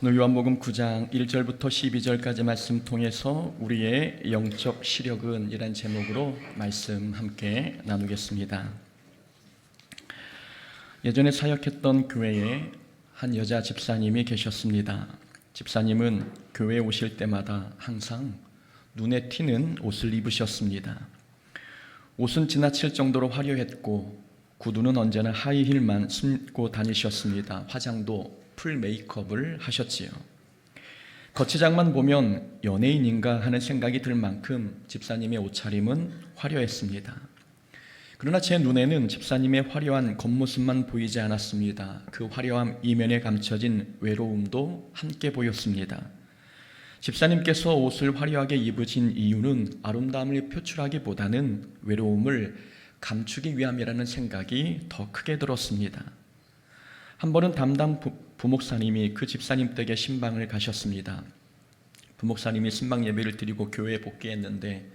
오늘 요한복음 9장 1절부터 12절까지 말씀 통해서 우리의 영적 시력은 이란 제목으로 말씀 함께 나누겠습니다. 예전에 사역했던 교회에 한 여자 집사님이 계셨습니다. 집사님은 교회에 오실 때마다 항상 눈에 튀는 옷을 입으셨습니다. 옷은 지나칠 정도로 화려했고 구두는 언제나 하이힐만 신고 다니셨습니다. 화장도 풀 메이크업을 하셨지요. 거치장만 보면 연예인인가 하는 생각이 들 만큼 집사님의 옷차림은 화려했습니다. 그러나 제 눈에는 집사님의 화려한 겉모습만 보이지 않았습니다. 그 화려함 이면에 감춰진 외로움도 함께 보였습니다. 집사님께서 옷을 화려하게 입으신 이유는 아름다움을 표출하기보다는 외로움을 감추기 위함이라는 생각이 더 크게 들었습니다. 한 번은 담당 부목사님이 그 집사님 댁에 신방을 가셨습니다. 부목사님이 신방 예배를 드리고 교회에 복귀했는데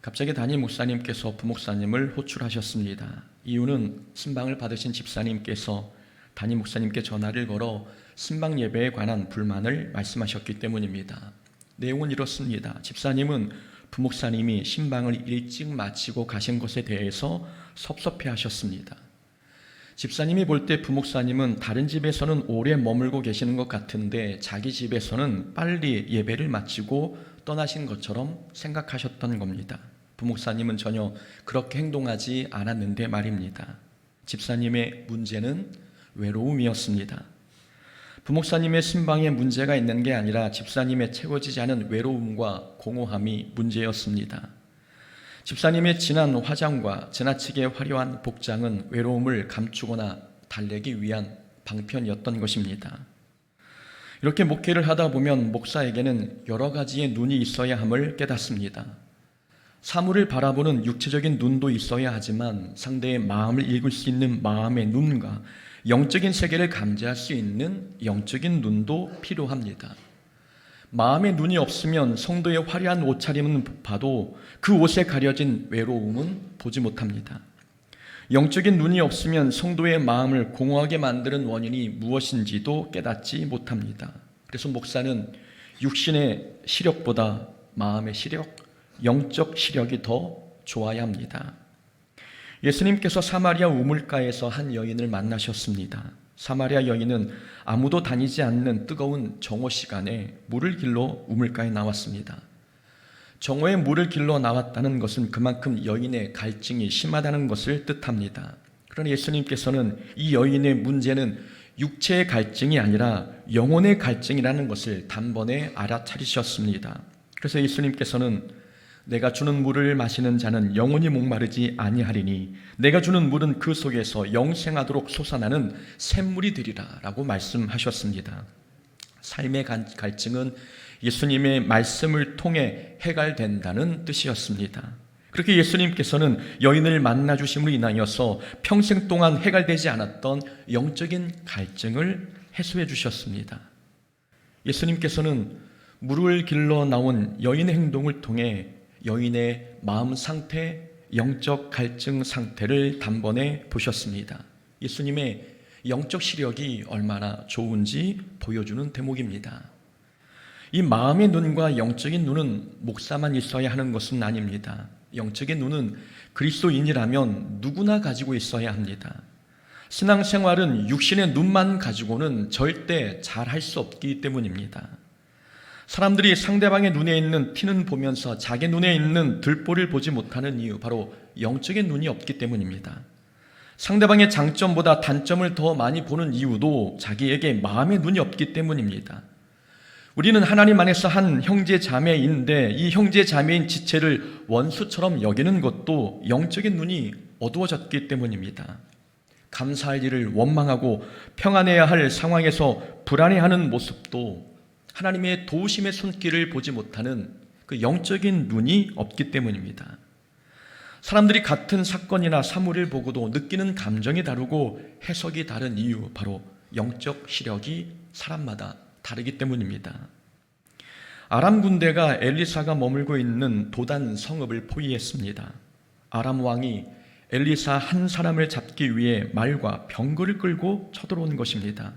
갑자기 담임 목사님께서 부목사님을 호출하셨습니다. 이유는 신방을 받으신 집사님께서 담임 목사님께 전화를 걸어 신방 예배에 관한 불만을 말씀하셨기 때문입니다. 내용은 이렇습니다. 집사님은 부목사님이 신방을 일찍 마치고 가신 것에 대해서 섭섭해하셨습니다. 집사님이 볼 때 부목사님은 다른 집에서는 오래 머물고 계시는 것 같은데 자기 집에서는 빨리 예배를 마치고 떠나신 것처럼 생각하셨던 겁니다. 부목사님은 전혀 그렇게 행동하지 않았는데 말입니다. 집사님의 문제는 외로움이었습니다. 부목사님의 신방에 문제가 있는 게 아니라 집사님의 채워지지 않은 외로움과 공허함이 문제였습니다. 집사님의 진한 화장과 지나치게 화려한 복장은 외로움을 감추거나 달래기 위한 방편이었던 것입니다. 이렇게 목회를 하다 보면 목사에게는 여러 가지의 눈이 있어야 함을 깨닫습니다. 사물을 바라보는 육체적인 눈도 있어야 하지만 상대의 마음을 읽을 수 있는 마음의 눈과 영적인 세계를 감지할 수 있는 영적인 눈도 필요합니다. 마음의 눈이 없으면 성도의 화려한 옷차림은 봐도 그 옷에 가려진 외로움은 보지 못합니다. 영적인 눈이 없으면 성도의 마음을 공허하게 만드는 원인이 무엇인지도 깨닫지 못합니다. 그래서 목사는 육신의 시력보다 마음의 시력, 영적 시력이 더 좋아야 합니다. 예수님께서 사마리아 우물가에서 한 여인을 만나셨습니다. 사마리아 여인은 아무도 다니지 않는 뜨거운 정오 시간에 물을 길러 우물가에 나왔습니다. 정오에 물을 길러 나왔다는 것은 그만큼 여인의 갈증이 심하다는 것을 뜻합니다. 그러나 예수님께서는 이 여인의 문제는 육체의 갈증이 아니라 영혼의 갈증이라는 것을 단번에 알아차리셨습니다. 그래서 예수님께서는 내가 주는 물을 마시는 자는 영원히 목마르지 아니하리니 내가 주는 물은 그 속에서 영생하도록 솟아나는 샘물이 되리라 라고 말씀하셨습니다. 삶의 갈증은 예수님의 말씀을 통해 해결된다는 뜻이었습니다. 그렇게 예수님께서는 여인을 만나주심으로 인하여서 평생 동안 해결되지 않았던 영적인 갈증을 해소해 주셨습니다. 예수님께서는 물을 길러 나온 여인의 행동을 통해 여인의 마음 상태, 영적 갈증 상태를 단번에 보셨습니다. 예수님의 영적 시력이 얼마나 좋은지 보여주는 대목입니다. 이 마음의 눈과 영적인 눈은 목사만 있어야 하는 것은 아닙니다. 영적인 눈은 그리스도인이라면 누구나 가지고 있어야 합니다. 신앙생활은 육신의 눈만 가지고는 절대 잘할 수 없기 때문입니다. 사람들이 상대방의 눈에 있는 티는 보면서 자기 눈에 있는 들보를 보지 못하는 이유, 바로 영적인 눈이 없기 때문입니다. 상대방의 장점보다 단점을 더 많이 보는 이유도 자기에게 마음의 눈이 없기 때문입니다. 우리는 하나님 안에서 한 형제 자매인데 이 형제 자매인 지체를 원수처럼 여기는 것도 영적인 눈이 어두워졌기 때문입니다. 감사할 일을 원망하고 평안해야 할 상황에서 불안해하는 모습도 하나님의 도우심의 손길을 보지 못하는 그 영적인 눈이 없기 때문입니다. 사람들이 같은 사건이나 사물을 보고도 느끼는 감정이 다르고 해석이 다른 이유, 바로 영적 시력이 사람마다 다르기 때문입니다. 아람 군대가 엘리사가 머물고 있는 도단 성읍을 포위했습니다. 아람 왕이 엘리사 한 사람을 잡기 위해 말과 병거를 끌고 쳐들어온 것입니다.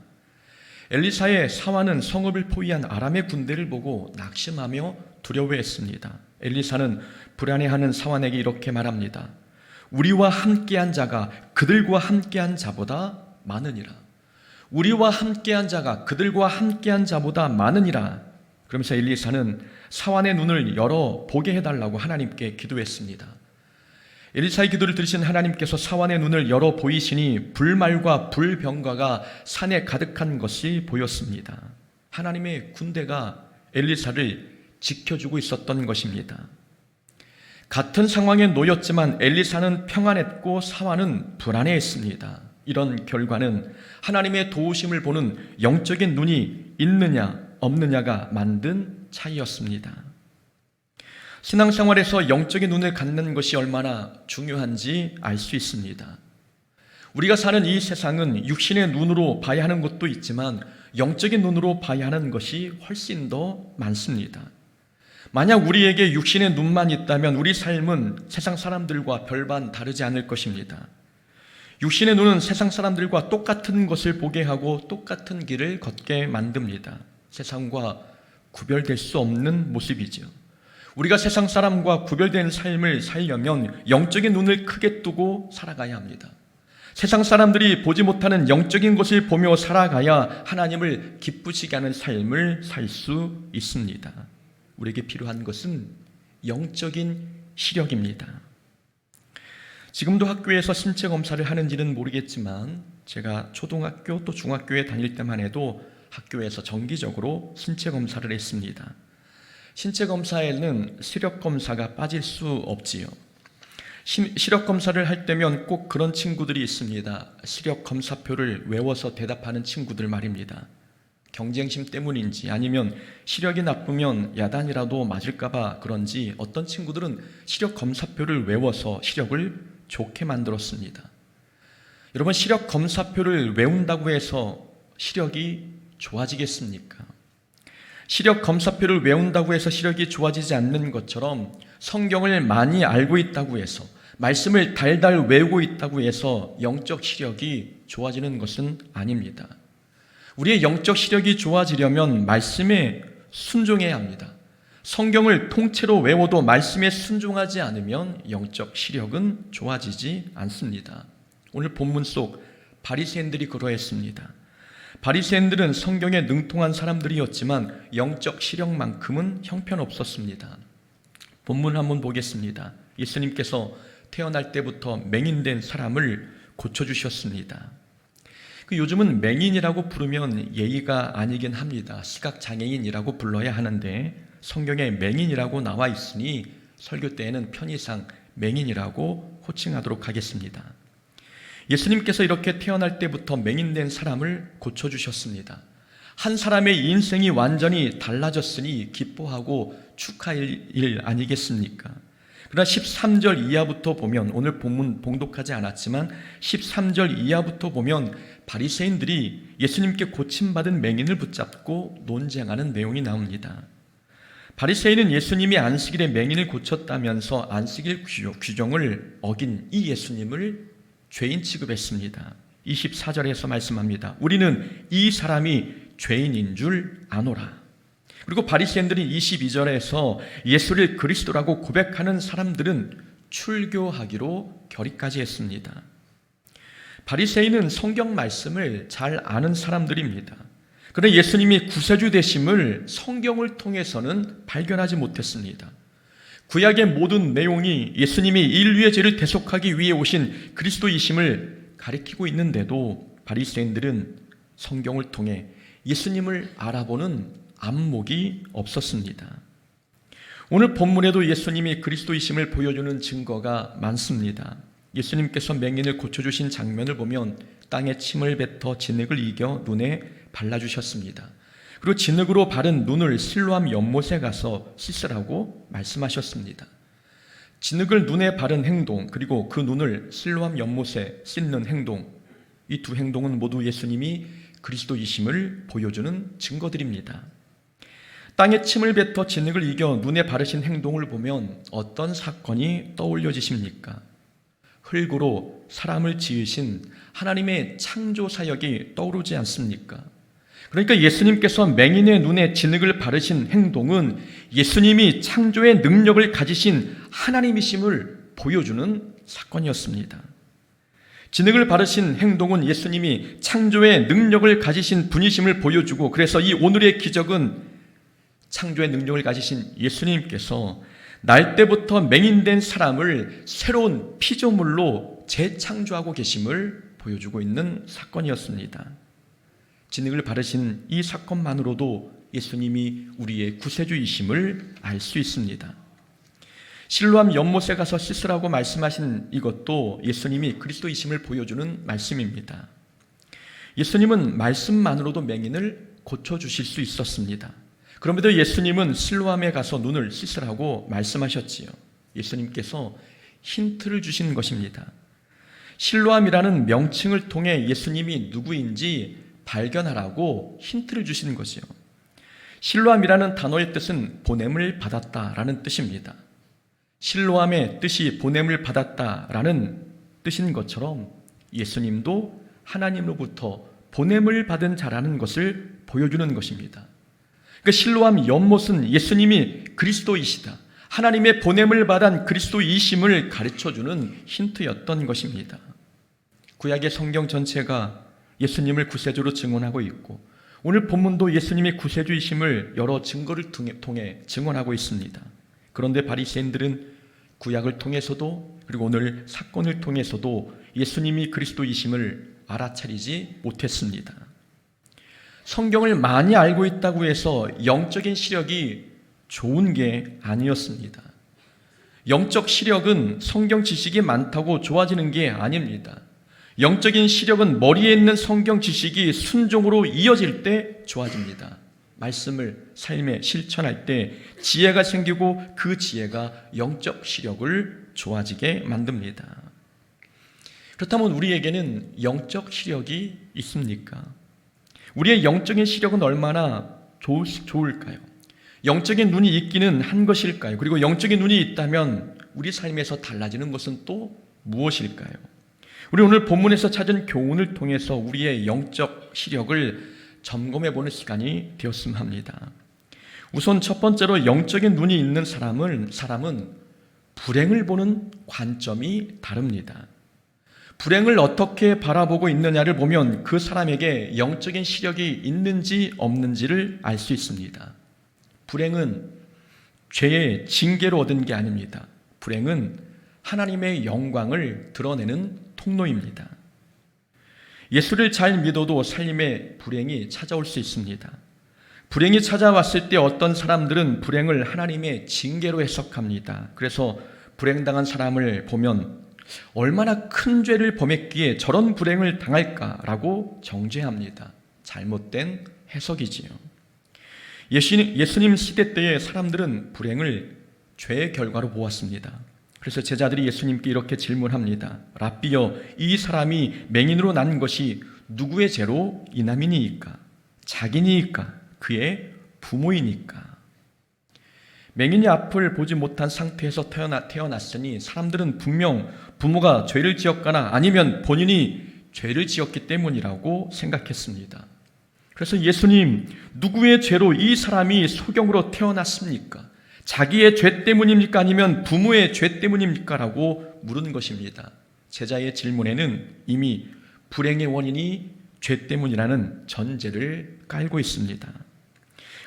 엘리사의 사환은 성읍을 포위한 아람의 군대를 보고 낙심하며 두려워했습니다. 엘리사는 불안해하는 사환에게 이렇게 말합니다. 우리와 함께한 자가 그들과 함께한 자보다 많으니라. 우리와 함께한 자가 그들과 함께한 자보다 많으니라. 그러면서 엘리사는 사환의 눈을 열어 보게 해달라고 하나님께 기도했습니다. 엘리사의 기도를 들으신 하나님께서 사환의 눈을 열어 보이시니 불말과 불병과가 산에 가득한 것이 보였습니다. 하나님의 군대가 엘리사를 지켜주고 있었던 것입니다. 같은 상황에 놓였지만 엘리사는 평안했고 사환은 불안해했습니다. 이런 결과는 하나님의 도우심을 보는 영적인 눈이 있느냐 없느냐가 만든 차이였습니다. 신앙생활에서 영적인 눈을 갖는 것이 얼마나 중요한지 알 수 있습니다. 우리가 사는 이 세상은 육신의 눈으로 봐야 하는 것도 있지만 영적인 눈으로 봐야 하는 것이 훨씬 더 많습니다. 만약 우리에게 육신의 눈만 있다면 우리 삶은 세상 사람들과 별반 다르지 않을 것입니다. 육신의 눈은 세상 사람들과 똑같은 것을 보게 하고 똑같은 길을 걷게 만듭니다. 세상과 구별될 수 없는 모습이죠. 우리가 세상 사람과 구별된 삶을 살려면 영적인 눈을 크게 뜨고 살아가야 합니다. 세상 사람들이 보지 못하는 영적인 것을 보며 살아가야 하나님을 기쁘시게 하는 삶을 살 수 있습니다. 우리에게 필요한 것은 영적인 시력입니다. 지금도 학교에서 신체 검사를 하는지는 모르겠지만 제가 초등학교 또 중학교에 다닐 때만 해도 학교에서 정기적으로 신체 검사를 했습니다. 신체 검사에는 시력 검사가 빠질 수 없지요. 시력 검사를 할 때면 꼭 그런 친구들이 있습니다. 시력 검사표를 외워서 대답하는 친구들 말입니다. 경쟁심 때문인지 아니면 시력이 나쁘면 야단이라도 맞을까봐 그런지 어떤 친구들은 시력 검사표를 외워서 시력을 좋게 만들었습니다. 여러분, 시력 검사표를 외운다고 해서 시력이 좋아지겠습니까? 시력 검사표를 외운다고 해서 시력이 좋아지지 않는 것처럼 성경을 많이 알고 있다고 해서 말씀을 달달 외우고 있다고 해서 영적 시력이 좋아지는 것은 아닙니다. 우리의 영적 시력이 좋아지려면 말씀에 순종해야 합니다. 성경을 통째로 외워도 말씀에 순종하지 않으면 영적 시력은 좋아지지 않습니다. 오늘 본문 속 바리새인들이 그러했습니다. 바리새인들은 성경에 능통한 사람들이었지만 영적 시력만큼은 형편없었습니다. 본문 한번 보겠습니다. 예수님께서 태어날 때부터 맹인된 사람을 고쳐주셨습니다. 요즘은 맹인이라고 부르면 예의가 아니긴 합니다. 시각장애인이라고 불러야 하는데 성경에 맹인이라고 나와 있으니 설교 때에는 편의상 맹인이라고 호칭하도록 하겠습니다. 예수님께서 이렇게 태어날 때부터 맹인된 사람을 고쳐주셨습니다. 한 사람의 인생이 완전히 달라졌으니 기뻐하고 축하할 일 아니겠습니까? 그러나 13절 이하부터 보면, 오늘 본문 봉독하지 않았지만 13절 이하부터 보면 바리새인들이 예수님께 고침받은 맹인을 붙잡고 논쟁하는 내용이 나옵니다. 바리새인은 예수님이 안식일에 맹인을 고쳤다면서 안식일 규정을 어긴 이 예수님을 죄인 취급했습니다. 24절에서 말씀합니다. 우리는 이 사람이 죄인인 줄 아노라. 그리고 바리새인들이 22절에서 예수를 그리스도라고 고백하는 사람들은 출교하기로 결의까지 했습니다. 바리새인은 성경 말씀을 잘 아는 사람들입니다. 그러나 예수님이 구세주 되심을 성경을 통해서는 발견하지 못했습니다. 구약의 모든 내용이 예수님이 인류의 죄를 대속하기 위해 오신 그리스도이심을 가리키고 있는데도 바리새인들은 성경을 통해 예수님을 알아보는 안목이 없었습니다. 오늘 본문에도 예수님이 그리스도이심을 보여주는 증거가 많습니다. 예수님께서 맹인을 고쳐주신 장면을 보면 땅에 침을 뱉어 진흙을 이겨 눈에 발라주셨습니다. 그리고 진흙으로 바른 눈을 실로암 연못에 가서 씻으라고 말씀하셨습니다. 진흙을 눈에 바른 행동, 그리고 그 눈을 실로암 연못에 씻는 행동, 이 두 행동은 모두 예수님이 그리스도이심을 보여주는 증거들입니다. 땅에 침을 뱉어 진흙을 이겨 눈에 바르신 행동을 보면 어떤 사건이 떠올려지십니까? 흙으로 사람을 지으신 하나님의 창조 사역이 떠오르지 않습니까? 그러니까 예수님께서 맹인의 눈에 진흙을 바르신 행동은 예수님이 창조의 능력을 가지신 하나님이심을 보여주는 사건이었습니다. 진흙을 바르신 행동은 예수님이 창조의 능력을 가지신 분이심을 보여주고, 그래서 이 오늘의 기적은 창조의 능력을 가지신 예수님께서 날 때부터 맹인된 사람을 새로운 피조물로 재창조하고 계심을 보여주고 있는 사건이었습니다. 진흙을 바르신 이 사건만으로도 예수님이 우리의 구세주이심을 알 수 있습니다. 실로암 연못에 가서 씻으라고 말씀하신 이것도 예수님이 그리스도이심을 보여주는 말씀입니다. 예수님은 말씀만으로도 맹인을 고쳐주실 수 있었습니다. 그럼에도 예수님은 실로암에 가서 눈을 씻으라고 말씀하셨지요. 예수님께서 힌트를 주신 것입니다. 실로암이라는 명칭을 통해 예수님이 누구인지 발견하라고 힌트를 주시는 것이요. 실로암이라는 단어의 뜻은 보냄을 받았다라는 뜻입니다. 실로암의 뜻이 보냄을 받았다라는 뜻인 것처럼 예수님도 하나님으로부터 보냄을 받은 자라는 것을 보여주는 것입니다. 그러니까 실로암 연못은 예수님이 그리스도이시다, 하나님의 보냄을 받은 그리스도이심을 가르쳐주는 힌트였던 것입니다. 구약의 성경 전체가 예수님을 구세주로 증언하고 있고, 오늘 본문도 예수님이 구세주이심을 여러 증거를 통해 증언하고 있습니다. 그런데 바리새인들은 구약을 통해서도, 그리고 오늘 사건을 통해서도 예수님이 그리스도이심을 알아차리지 못했습니다. 성경을 많이 알고 있다고 해서 영적인 시력이 좋은 게 아니었습니다. 영적 시력은 성경 지식이 많다고 좋아지는 게 아닙니다. 영적인 시력은 머리에 있는 성경 지식이 순종으로 이어질 때 좋아집니다. 말씀을 삶에 실천할 때 지혜가 생기고 그 지혜가 영적 시력을 좋아지게 만듭니다. 그렇다면 우리에게는 영적 시력이 있습니까? 우리의 영적인 시력은 얼마나 좋을까요? 영적인 눈이 있기는 한 것일까요? 그리고 영적인 눈이 있다면 우리 삶에서 달라지는 것은 또 무엇일까요? 우리 오늘 본문에서 찾은 교훈을 통해서 우리의 영적 시력을 점검해 보는 시간이 되었으면 합니다. 우선 첫 번째로 영적인 눈이 있는 사람은 불행을 보는 관점이 다릅니다. 불행을 어떻게 바라보고 있느냐를 보면 그 사람에게 영적인 시력이 있는지 없는지를 알 수 있습니다. 불행은 죄의 징계로 얻은 게 아닙니다. 불행은 하나님의 영광을 드러내는 통로입니다. 예수를 잘 믿어도 삶에 불행이 찾아올 수 있습니다. 불행이 찾아왔을 때 어떤 사람들은 불행을 하나님의 징계로 해석합니다. 그래서 불행당한 사람을 보면 얼마나 큰 죄를 범했기에 저런 불행을 당할까라고 정죄합니다. 잘못된 해석이지요. 예수님 시대 때의 사람들은 불행을 죄의 결과로 보았습니다. 그래서 제자들이 예수님께 이렇게 질문합니다. 랍비여, 이 사람이 맹인으로 난 것이 누구의 죄로 인함이니이까? 자기니이까? 그의 부모이니까? 맹인이 앞을 보지 못한 상태에서 태어났으니 사람들은 분명 부모가 죄를 지었거나 아니면 본인이 죄를 지었기 때문이라고 생각했습니다. 그래서 예수님, 누구의 죄로 이 사람이 소경으로 태어났습니까? 자기의 죄 때문입니까? 아니면 부모의 죄 때문입니까? 라고 물은 것입니다. 제자의 질문에는 이미 불행의 원인이 죄 때문이라는 전제를 깔고 있습니다.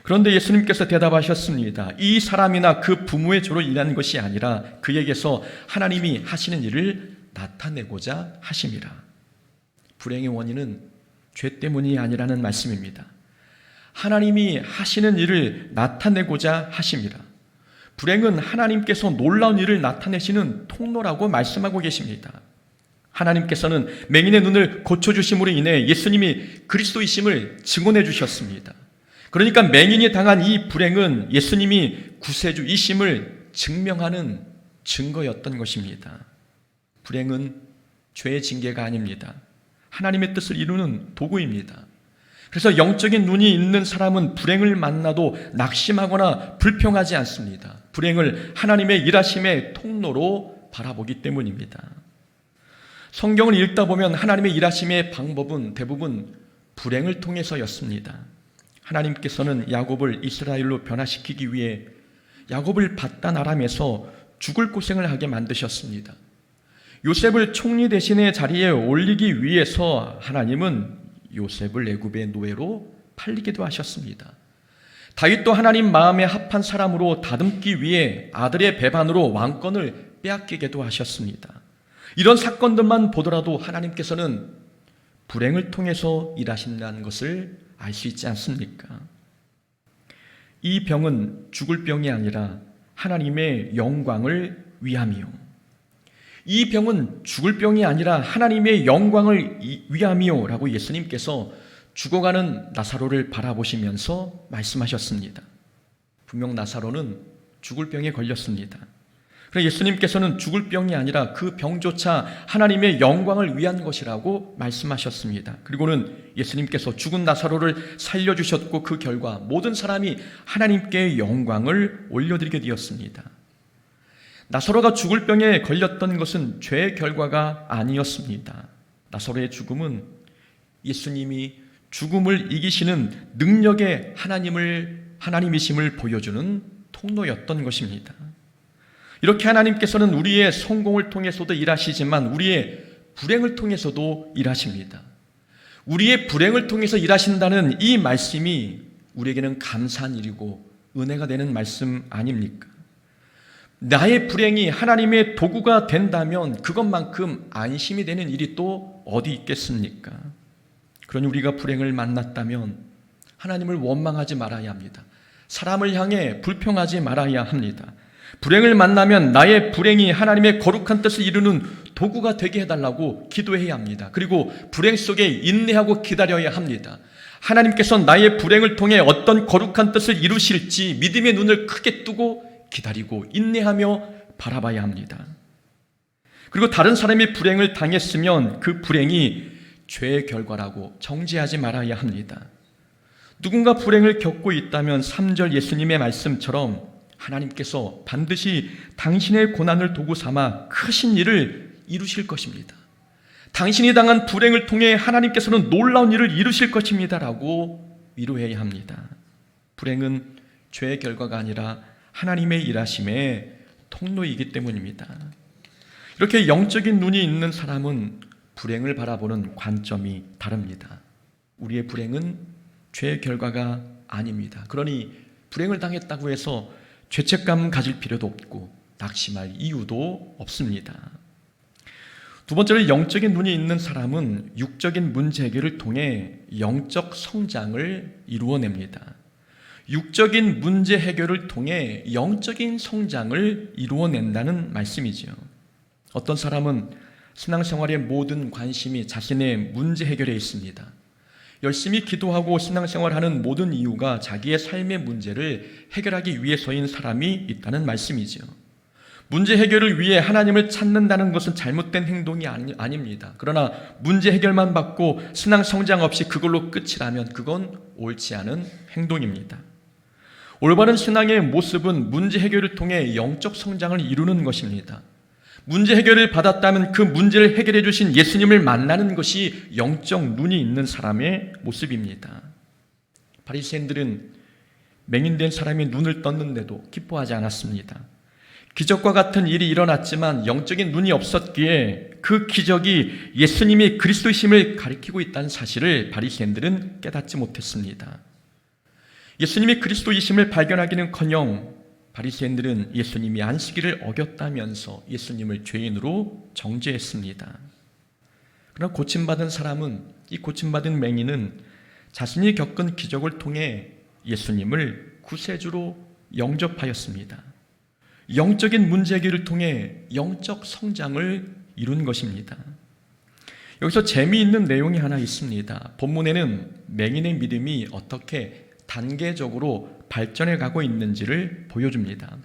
그런데 예수님께서 대답하셨습니다. 이 사람이나 그 부모의 죄로 인한 것이 아니라 그에게서 하나님이 하시는 일을 나타내고자 하심이라. 불행의 원인은 죄 때문이 아니라는 말씀입니다. 하나님이 하시는 일을 나타내고자 하심이라. 불행은 하나님께서 놀라운 일을 나타내시는 통로라고 말씀하고 계십니다. 하나님께서는 맹인의 눈을 고쳐주심으로 인해 예수님이 그리스도이심을 증언해 주셨습니다. 그러니까 맹인이 당한 이 불행은 예수님이 구세주이심을 증명하는 증거였던 것입니다. 불행은 죄의 징계가 아닙니다. 하나님의 뜻을 이루는 도구입니다. 그래서 영적인 눈이 있는 사람은 불행을 만나도 낙심하거나 불평하지 않습니다. 불행을 하나님의 일하심의 통로로 바라보기 때문입니다. 성경을 읽다 보면 하나님의 일하심의 방법은 대부분 불행을 통해서였습니다. 하나님께서는 야곱을 이스라엘로 변화시키기 위해 야곱을 밧단 아람에서 죽을 고생을 하게 만드셨습니다. 요셉을 총리 대신의 자리에 올리기 위해서 하나님은 요셉을 애굽의 노예로 팔리기도 하셨습니다. 다윗도 하나님 마음에 합한 사람으로 다듬기 위해 아들의 배반으로 왕권을 빼앗기게도 하셨습니다. 이런 사건들만 보더라도 하나님께서는 불행을 통해서 일하신다는 것을 알 수 있지 않습니까? 이 병은 죽을 병이 아니라 하나님의 영광을 위함이요. 이 병은 죽을 병이 아니라 하나님의 영광을 위함이요 라고 예수님께서 죽어가는 나사로를 바라보시면서 말씀하셨습니다. 분명 나사로는 죽을 병에 걸렸습니다. 그래서 예수님께서는 죽을 병이 아니라 그 병조차 하나님의 영광을 위한 것이라고 말씀하셨습니다. 그리고는 예수님께서 죽은 나사로를 살려주셨고 그 결과 모든 사람이 하나님께 영광을 올려드리게 되었습니다. 나사로가 죽을 병에 걸렸던 것은 죄의 결과가 아니었습니다. 나사로의 죽음은 예수님이 죽음을 이기시는 능력의 하나님이심을 보여주는 통로였던 것입니다. 이렇게 하나님께서는 우리의 성공을 통해서도 일하시지만 우리의 불행을 통해서도 일하십니다. 우리의 불행을 통해서 일하신다는 이 말씀이 우리에게는 감사한 일이고 은혜가 되는 말씀 아닙니까? 나의 불행이 하나님의 도구가 된다면 그것만큼 안심이 되는 일이 또 어디 있겠습니까? 그러니 우리가 불행을 만났다면 하나님을 원망하지 말아야 합니다. 사람을 향해 불평하지 말아야 합니다. 불행을 만나면 나의 불행이 하나님의 거룩한 뜻을 이루는 도구가 되게 해달라고 기도해야 합니다. 그리고 불행 속에 인내하고 기다려야 합니다. 하나님께서 나의 불행을 통해 어떤 거룩한 뜻을 이루실지 믿음의 눈을 크게 뜨고 기다리고 인내하며 바라봐야 합니다. 그리고 다른 사람이 불행을 당했으면 그 불행이 죄의 결과라고 정죄하지 말아야 합니다. 누군가 불행을 겪고 있다면 3절 예수님의 말씀처럼 하나님께서 반드시 당신의 고난을 도구 삼아 크신 일을 이루실 것입니다. 당신이 당한 불행을 통해 하나님께서는 놀라운 일을 이루실 것입니다 라고 위로해야 합니다. 불행은 죄의 결과가 아니라 하나님의 일하심의 통로이기 때문입니다. 이렇게 영적인 눈이 있는 사람은 불행을 바라보는 관점이 다릅니다. 우리의 불행은 죄의 결과가 아닙니다. 그러니 불행을 당했다고 해서 죄책감 가질 필요도 없고 낙심할 이유도 없습니다. 두 번째로 영적인 눈이 있는 사람은 육적인 문제 해결을 통해 영적 성장을 이루어냅니다. 육적인 문제 해결을 통해 영적인 성장을 이루어낸다는 말씀이죠. 어떤 사람은 신앙생활의 모든 관심이 자신의 문제 해결에 있습니다. 열심히 기도하고 신앙생활하는 모든 이유가 자기의 삶의 문제를 해결하기 위해서인 사람이 있다는 말씀이죠. 문제 해결을 위해 하나님을 찾는다는 것은 잘못된 행동이 아닙니다. 그러나 문제 해결만 받고 신앙 성장 없이 그걸로 끝이라면 그건 옳지 않은 행동입니다. 올바른 신앙의 모습은 문제 해결을 통해 영적 성장을 이루는 것입니다. 문제 해결을 받았다면 그 문제를 해결해 주신 예수님을 만나는 것이 영적 눈이 있는 사람의 모습입니다. 바리새인들은 맹인된 사람이 눈을 떴는데도 기뻐하지 않았습니다. 기적과 같은 일이 일어났지만 영적인 눈이 없었기에 그 기적이 예수님이 그리스도이심을 가리키고 있다는 사실을 바리새인들은 깨닫지 못했습니다. 예수님이 그리스도이심을 발견하기는커녕 바리새인들은 예수님이 안식일을 어겼다면서 예수님을 죄인으로 정죄했습니다. 그러나 고침받은 사람은, 이 고침받은 맹인은 자신이 겪은 기적을 통해 예수님을 구세주로 영접하였습니다. 영적인 문제 해결을 통해 영적 성장을 이룬 것입니다. 여기서 재미있는 내용이 하나 있습니다. 본문에는 맹인의 믿음이 어떻게 단계적으로 발전해 가고 있는지를 보여줍니다.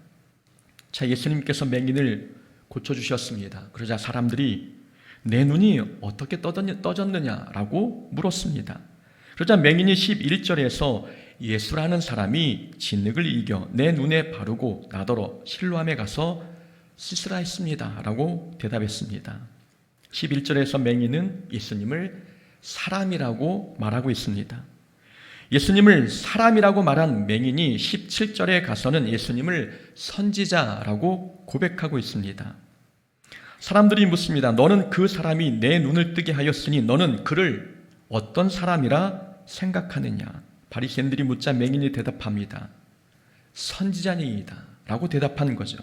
자, 예수님께서 맹인을 고쳐주셨습니다. 그러자 사람들이 내 눈이 어떻게 떠졌느냐라고 물었습니다. 그러자 맹인이 11절에서 예수라는 사람이 진흙을 이겨 내 눈에 바르고 나더러 실로암에 가서 씻으라 했습니다 라고 대답했습니다. 11절에서 맹인은 예수님을 사람이라고 말하고 있습니다. 예수님을 사람이라고 말한 맹인이 17절에 가서는 예수님을 선지자라고 고백하고 있습니다. 사람들이 묻습니다. 너는 그 사람이 내 눈을 뜨게 하였으니 너는 그를 어떤 사람이라 생각하느냐? 바리새인들이 묻자 맹인이 대답합니다. 선지자니이다 라고 대답한 거죠.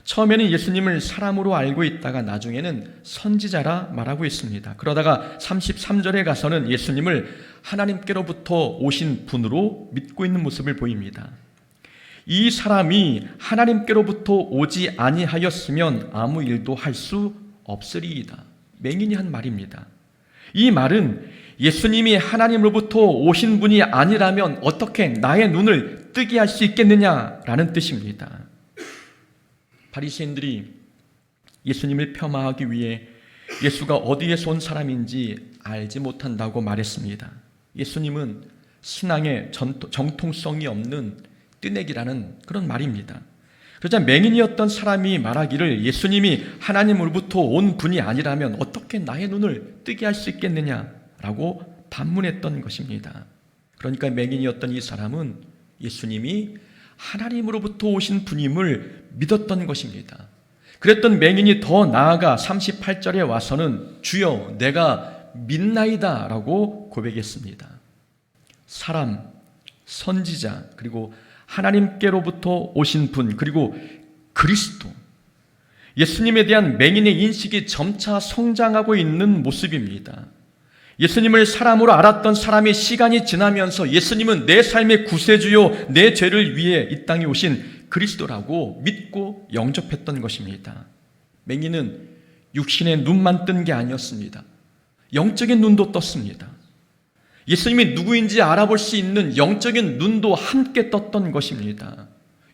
처음에는 예수님을 사람으로 알고 있다가 나중에는 선지자라 말하고 있습니다. 그러다가 33절에 가서는 예수님을 하나님께로부터 오신 분으로 믿고 있는 모습을 보입니다. 이 사람이 하나님께로부터 오지 아니하였으면 아무 일도 할 수 없으리이다. 맹인이 한 말입니다. 이 말은 예수님이 하나님으로부터 오신 분이 아니라면 어떻게 나의 눈을 뜨게 할 수 있겠느냐라는 뜻입니다. 바리새인들이 예수님을 폄하하기 위해 예수가 어디에서 온 사람인지 알지 못한다고 말했습니다. 예수님은 신앙의 정통성이 없는 뜨내기라는 그런 말입니다. 그러자 맹인이었던 사람이 말하기를 예수님이 하나님으로부터 온 분이 아니라면 어떻게 나의 눈을 뜨게 할 수 있겠느냐라고 반문했던 것입니다. 그러니까 맹인이었던 이 사람은 예수님이 하나님으로부터 오신 분임을 믿었던 것입니다. 그랬던 맹인이 더 나아가 38절에 와서는 주여 내가 믿나이다 라고 고백했습니다. 사람, 선지자, 그리고 하나님께로부터 오신 분, 그리고 그리스도, 예수님에 대한 맹인의 인식이 점차 성장하고 있는 모습입니다. 예수님을 사람으로 알았던 사람이 시간이 지나면서 예수님은 내 삶의 구세주요, 내 죄를 위해 이 땅에 오신 그리스도라고 믿고 영접했던 것입니다. 맹인은 육신의 눈만 뜬 게 아니었습니다. 영적인 눈도 떴습니다. 예수님이 누구인지 알아볼 수 있는 영적인 눈도 함께 떴던 것입니다.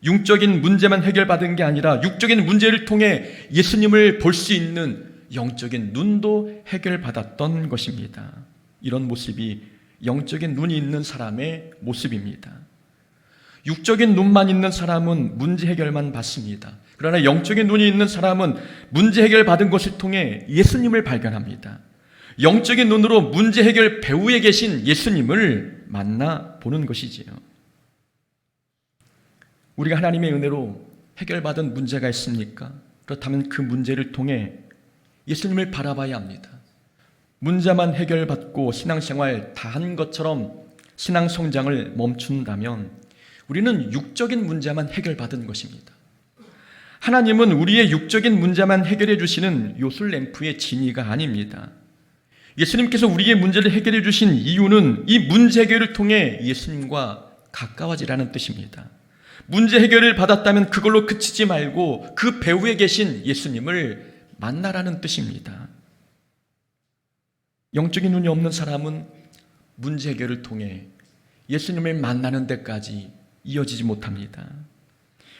육적인 문제만 해결받은 게 아니라 육적인 문제를 통해 예수님을 볼 수 있는 영적인 눈도 해결받았던 것입니다. 이런 모습이 영적인 눈이 있는 사람의 모습입니다. 육적인 눈만 있는 사람은 문제 해결만 받습니다. 그러나 영적인 눈이 있는 사람은 문제 해결 받은 것을 통해 예수님을 발견합니다. 영적인 눈으로 문제 해결 배후에 계신 예수님을 만나보는 것이지요. 우리가 하나님의 은혜로 해결받은 문제가 있습니까? 그렇다면 그 문제를 통해 예수님을 바라봐야 합니다. 문제만 해결받고 신앙생활 다 한 것처럼 신앙 성장을 멈춘다면 우리는 육적인 문제만 해결받은 것입니다. 하나님은 우리의 육적인 문제만 해결해 주시는 요술램프의 진이가 아닙니다. 예수님께서 우리의 문제를 해결해 주신 이유는 이 문제 해결을 통해 예수님과 가까워지라는 뜻입니다. 문제 해결을 받았다면 그걸로 그치지 말고 그 배후에 계신 예수님을 만나라는 뜻입니다. 영적인 눈이 없는 사람은 문제 해결을 통해 예수님을 만나는 데까지 이어지지 못합니다.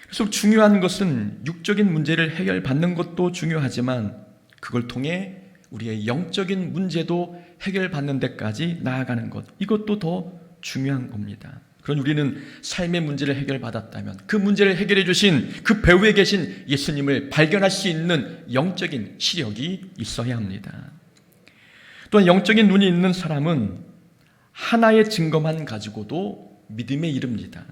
그래서 중요한 것은 육적인 문제를 해결받는 것도 중요하지만 그걸 통해 우리의 영적인 문제도 해결받는 데까지 나아가는 것, 이것도 더 중요한 겁니다. 그런 우리는 삶의 문제를 해결받았다면 그 문제를 해결해 주신 그 배후에 계신 예수님을 발견할 수 있는 영적인 시력이 있어야 합니다. 또한 영적인 눈이 있는 사람은 하나의 증거만 가지고도 믿음에 이릅니다.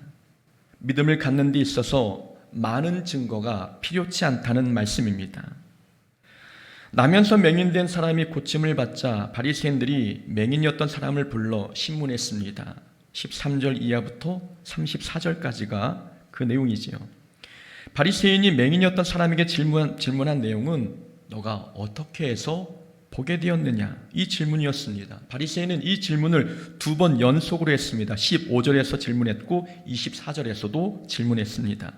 믿음을 갖는 데 있어서 많은 증거가 필요치 않다는 말씀입니다. 나면서 맹인된 사람이 고침을 받자 바리새인들이 맹인이었던 사람을 불러 신문했습니다. 13절 이하부터 34절까지가 그 내용이지요. 바리새인이 맹인이었던 사람에게 질문한 내용은 너가 어떻게 해서 보게 되었느냐, 이 질문이었습니다. 바리새인은 이 질문을 2번 연속으로 했습니다. 15절에서 질문했고 24절에서도 질문했습니다.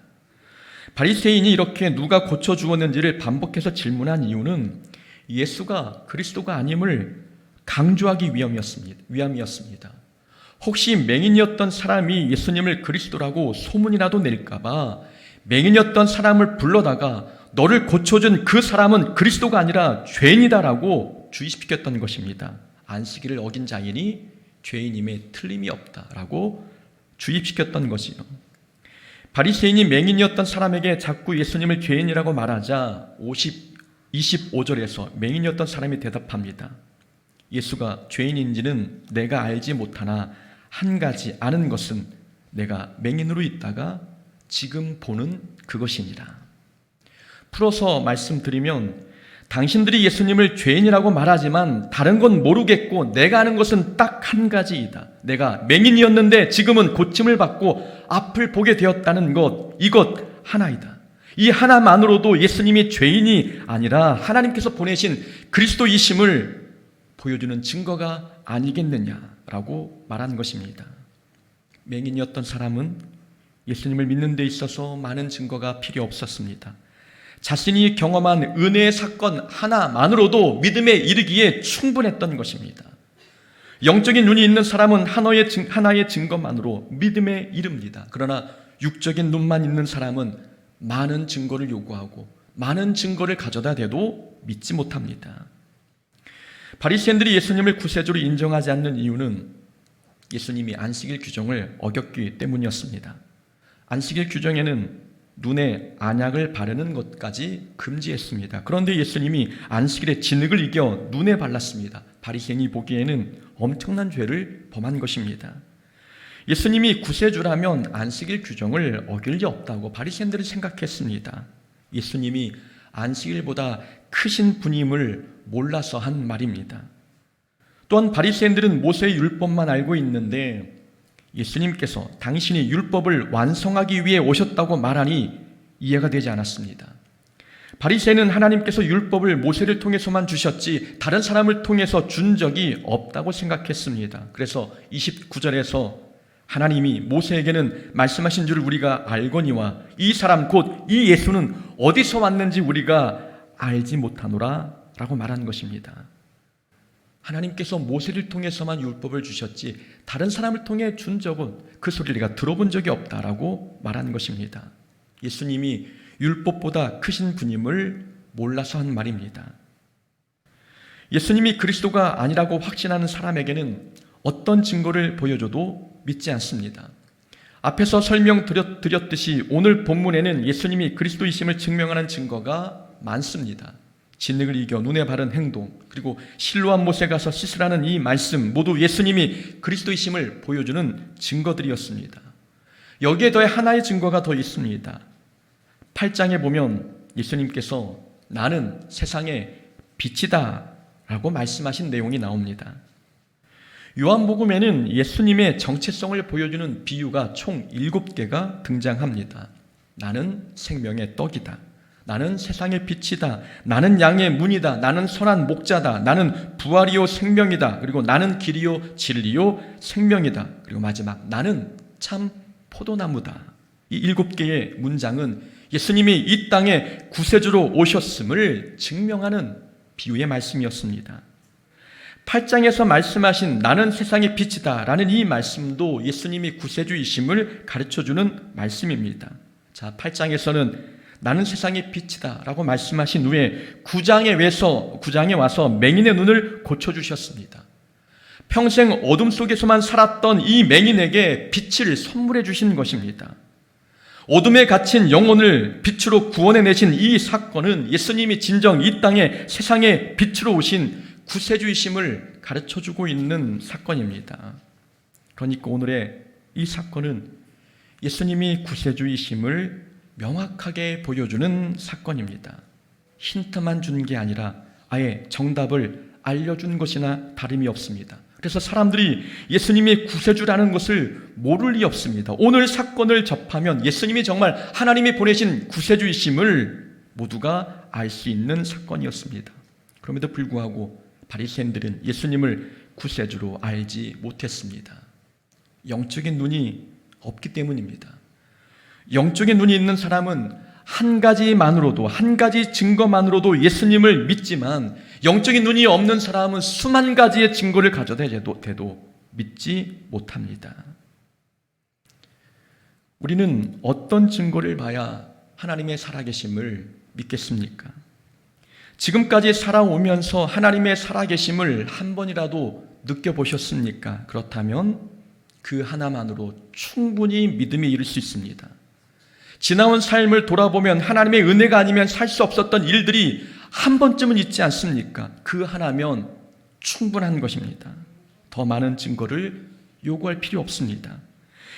바리새인이 이렇게 누가 고쳐주었는지를 반복해서 질문한 이유는 예수가 그리스도가 아님을 강조하기 위함이었습니다. 혹시 맹인이었던 사람이 예수님을 그리스도라고 소문이라도 낼까봐 맹인이었던 사람을 불러다가 너를 고쳐준 그 사람은 그리스도가 아니라 죄인이다라고 주의시켰던 것입니다. 안식일을 어긴 자인이 죄인임에 틀림이 없다라고 주입시켰던 것이요. 바리새인이 맹인이었던 사람에게 자꾸 예수님을 죄인이라고 말하자 25절에서 맹인이었던 사람이 대답합니다. 예수가 죄인인지는 내가 알지 못하나 한 가지 아는 것은 내가 맹인으로 있다가 지금 보는 그것이니라. 풀어서 말씀드리면 당신들이 예수님을 죄인이라고 말하지만 다른 건 모르겠고 내가 아는 것은 딱 한 가지이다. 내가 맹인이었는데 지금은 고침을 받고 앞을 보게 되었다는 것, 이것 하나이다. 이 하나만으로도 예수님이 죄인이 아니라 하나님께서 보내신 그리스도이심을 보여주는 증거가 아니겠느냐라고 말한 것입니다. 맹인이었던 사람은 예수님을 믿는 데 있어서 많은 증거가 필요 없었습니다. 자신이 경험한 은혜의 사건 하나만으로도 믿음에 이르기에 충분했던 것입니다. 영적인 눈이 있는 사람은 하나의 증거만으로 믿음에 이릅니다. 그러나 육적인 눈만 있는 사람은 많은 증거를 요구하고 많은 증거를 가져다 대도 믿지 못합니다. 바리새인들이 예수님을 구세주로 인정하지 않는 이유는 예수님이 안식일 규정을 어겼기 때문이었습니다. 안식일 규정에는 눈에 안약을 바르는 것까지 금지했습니다. 그런데 예수님이 안식일에 진흙을 이겨 눈에 발랐습니다. 바리새인이 보기에는 엄청난 죄를 범한 것입니다. 예수님이 구세주라면 안식일 규정을 어길 리 없다고 바리새인들은 생각했습니다. 예수님이 안식일보다 크신 분임을 몰라서 한 말입니다. 또한 바리새인들은 모세의 율법만 알고 있는데 예수님께서 당신이 율법을 완성하기 위해 오셨다고 말하니 이해가 되지 않았습니다. 바리새인은 하나님께서 율법을 모세를 통해서만 주셨지 다른 사람을 통해서 준 적이 없다고 생각했습니다. 그래서 29절에서 하나님이 모세에게는 말씀하신 줄 우리가 알거니와 이 사람 곧 이 예수는 어디서 왔는지 우리가 알지 못하노라 라고 말한 것입니다. 하나님께서 모세를 통해서만 율법을 주셨지 다른 사람을 통해 준 적은 그 소리를 내가 들어본 적이 없다라고 말한 것입니다. 예수님이 율법보다 크신 분임을 몰라서 한 말입니다. 예수님이 그리스도가 아니라고 확신하는 사람에게는 어떤 증거를 보여줘도 믿지 않습니다. 앞에서 설명드렸듯이 오늘 본문에는 예수님이 그리스도이심을 증명하는 증거가 많습니다. 진흙을 이겨 눈에 바른 행동, 그리고 실로암 못에 가서 씻으라는 이 말씀, 모두 예수님이 그리스도이심을 보여주는 증거들이었습니다. 여기에 더해 하나의 증거가 더 있습니다. 8장에 보면 예수님께서 나는 세상의 빛이다 라고 말씀하신 내용이 나옵니다. 요한복음에는 예수님의 정체성을 보여주는 비유가 총 7개가 등장합니다. 나는 생명의 떡이다. 나는 세상의 빛이다. 나는 양의 문이다. 나는 선한 목자다. 나는 부활이요 생명이다. 그리고 나는 길이요 진리요 생명이다. 그리고 마지막 나는 참 포도나무다. 이 7개의 문장은 예수님이 이 땅에 구세주로 오셨음을 증명하는 비유의 말씀이었습니다. 8장에서 말씀하신 나는 세상의 빛이다 라는 이 말씀도 예수님이 구세주이심을 가르쳐주는 말씀입니다. 자, 8장에서는 나는 세상의 빛이다 라고 말씀하신 후에 9장에 와서 맹인의 눈을 고쳐주셨습니다. 평생 어둠 속에서만 살았던 이 맹인에게 빛을 선물해 주신 것입니다. 어둠에 갇힌 영혼을 빛으로 구원해내신 이 사건은 예수님이 진정 이 땅에 세상의 빛으로 오신 구세주이심을 가르쳐주고 있는 사건입니다. 그러니까 오늘의 이 사건은 예수님이 구세주이심을 명확하게 보여주는 사건입니다. 힌트만 준 게 아니라 아예 정답을 알려준 것이나 다름이 없습니다. 그래서 사람들이 예수님이 구세주라는 것을 모를 리 없습니다. 오늘 사건을 접하면 예수님이 정말 하나님이 보내신 구세주이심을 모두가 알 수 있는 사건이었습니다. 그럼에도 불구하고 바리새인들은 예수님을 구세주로 알지 못했습니다. 영적인 눈이 없기 때문입니다. 영적인 눈이 있는 사람은 한 가지 증거만으로도 예수님을 믿지만 영적인 눈이 없는 사람은 수만 가지의 증거를 가져다 대도 믿지 못합니다. 우리는 어떤 증거를 봐야 하나님의 살아계심을 믿겠습니까? 지금까지 살아오면서 하나님의 살아계심을 한 번이라도 느껴보셨습니까? 그렇다면 그 하나만으로 충분히 믿음에 이를 수 있습니다. 지나온 삶을 돌아보면 하나님의 은혜가 아니면 살 수 없었던 일들이 한 번쯤은 있지 않습니까? 그 하나면 충분한 것입니다. 더 많은 증거를 요구할 필요 없습니다.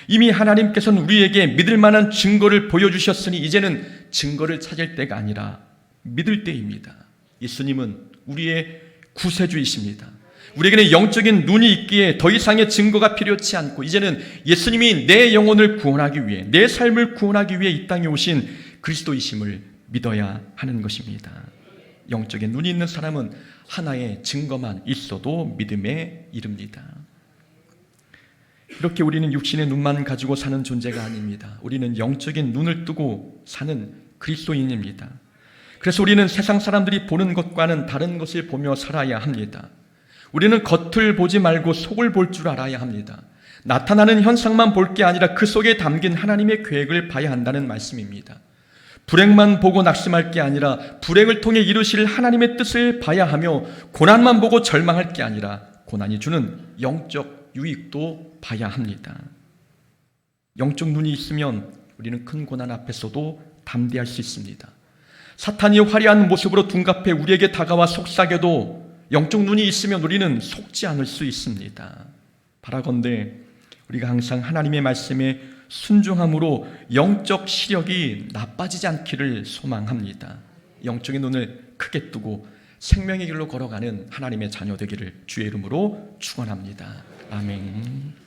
이미 하나님께서는 우리에게 믿을 만한 증거를 보여주셨으니 이제는 증거를 찾을 때가 아니라 믿을 때입니다. 예수님은 우리의 구세주이십니다. 우리에게는 영적인 눈이 있기에 더 이상의 증거가 필요치 않고 이제는 예수님이 내 영혼을 구원하기 위해, 내 삶을 구원하기 위해 이 땅에 오신 그리스도이심을 믿어야 하는 것입니다. 영적인 눈이 있는 사람은 하나의 증거만 있어도 믿음에 이릅니다. 이렇게 우리는 육신의 눈만 가지고 사는 존재가 아닙니다. 우리는 영적인 눈을 뜨고 사는 그리스도인입니다. 그래서 우리는 세상 사람들이 보는 것과는 다른 것을 보며 살아야 합니다. 우리는 겉을 보지 말고 속을 볼 줄 알아야 합니다. 나타나는 현상만 볼 게 아니라 그 속에 담긴 하나님의 계획을 봐야 한다는 말씀입니다. 불행만 보고 낙심할 게 아니라 불행을 통해 이루실 하나님의 뜻을 봐야 하며 고난만 보고 절망할 게 아니라 고난이 주는 영적 유익도 봐야 합니다. 영적 눈이 있으면 우리는 큰 고난 앞에서도 담대할 수 있습니다. 사탄이 화려한 모습으로 둔갑해 우리에게 다가와 속삭여도 영적 눈이 있으면 우리는 속지 않을 수 있습니다. 바라건대 우리가 항상 하나님의 말씀에 순종함으로 영적 시력이 나빠지지 않기를 소망합니다. 영적인 눈을 크게 뜨고 생명의 길로 걸어가는 하나님의 자녀 되기를 주의 이름으로 축원합니다. 아멘.